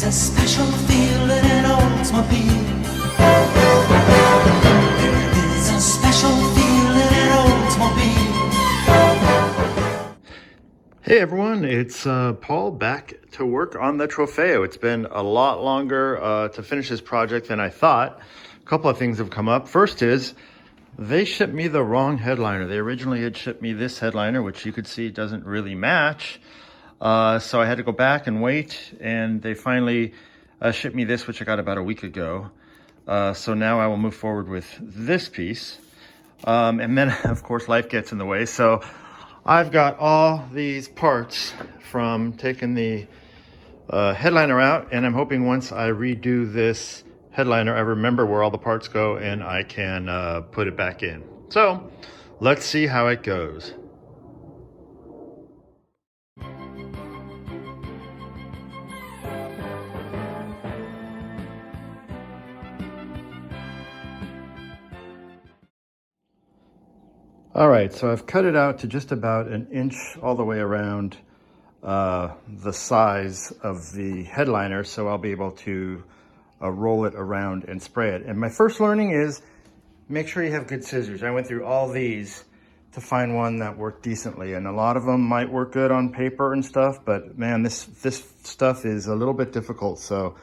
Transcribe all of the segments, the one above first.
a special feeling in Oldsmobile. There is a special feeling in Oldsmobile. Hey everyone, it's Paul back to work on the Trofeo. It's been a lot longer to finish this project than I thought. A couple of things have come up. First is they shipped me the wrong headliner. They originally had shipped me this headliner, which you could see doesn't really match. So I had to go back and wait, and they finally shipped me this, which I got about a week ago. So now I will move forward with this piece. And then, of course, life gets in the way. So I've got all these parts from taking the headliner out, and I'm hoping once I redo this headliner, I remember where all the parts go and I can put it back in. So let's see how it goes. All right, so I've cut it out to just about an inch all the way around the size of the headliner, so I'll be able to roll it around and spray it. And my first learning is make sure you have good scissors. I went through all these to find one that worked decently, and a lot of them might work good on paper and stuff, but man, this stuff is a little bit difficult, so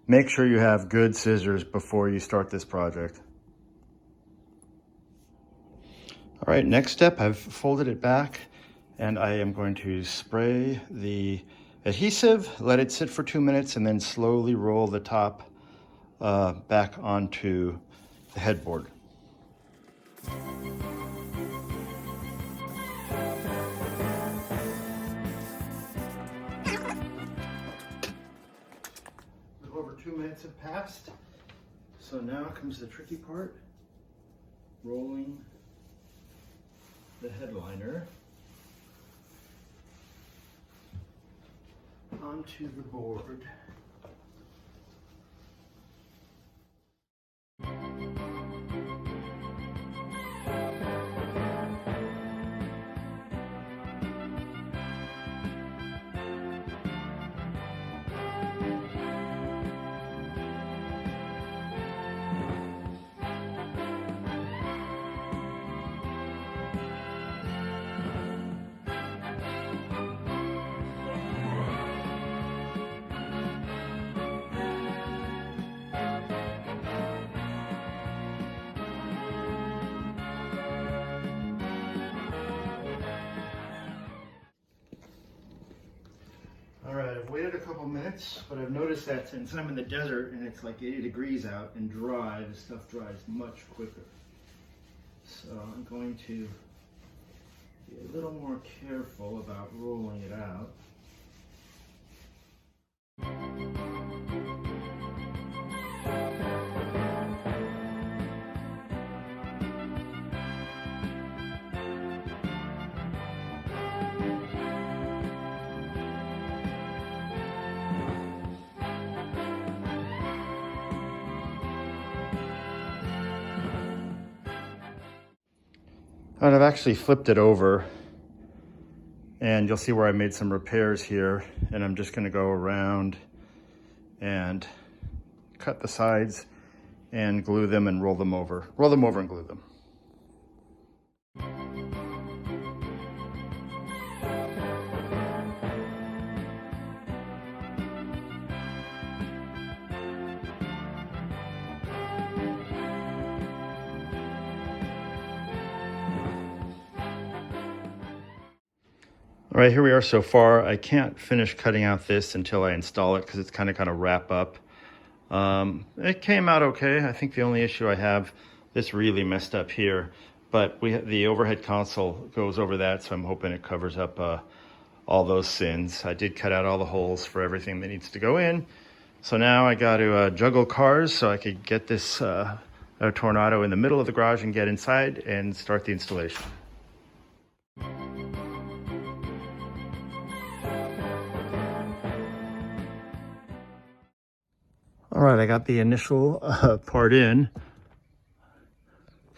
make sure you have good scissors before you start this project. All right, next step, I've folded it back and I am going to spray the adhesive, let it sit for 2 minutes, and then slowly roll the top back onto the headboard. Over 2 minutes have passed, so now comes the tricky part, rolling the headliner onto the board. All right, I've waited a couple minutes, but I've noticed that since I'm in the desert and it's like 80 degrees out and dry, the stuff dries much quicker. So I'm going to be a little more careful about rolling it out. And I've actually flipped it over, and you'll see where I made some repairs here, and I'm just going to go around and cut the sides and glue them and roll them over and glue them. All right, here we are so far. I can't finish cutting out this until I install it because it's kind of wrap up. It came out okay. I think the only issue I have, this really messed up here, but the overhead console goes over that, so I'm hoping it covers up all those sins. I did cut out all the holes for everything that needs to go in. So now I got to juggle cars so I could get this Toronado in the middle of the garage and get inside and start the installation. All right, I got the initial part in.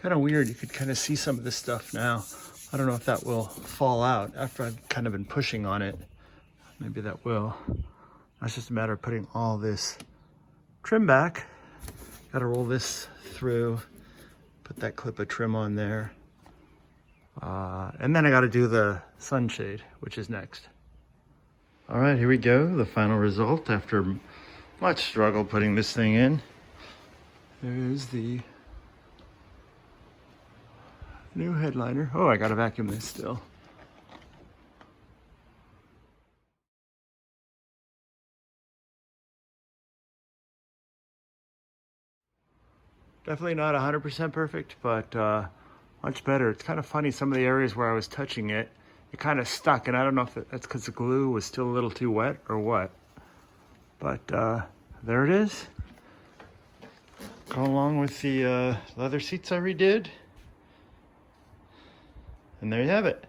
Kind of weird, you could kind of see some of this stuff now. I don't know if that will fall out after I've kind of been pushing on it. Maybe that will. Now it's just a matter of putting all this trim back. Got to roll this through, put that clip of trim on there. And then I got to do the sunshade, which is next. All right, here we go. The final result after much struggle putting this thing in. There is the new headliner. Oh, I got to vacuum this still. Definitely not 100% perfect, but much better. It's kind of funny, some of the areas where I was touching it, it kind of stuck, and I don't know if that's because the glue was still a little too wet or what. But there it is. Go along with the leather seats I redid. And there you have it.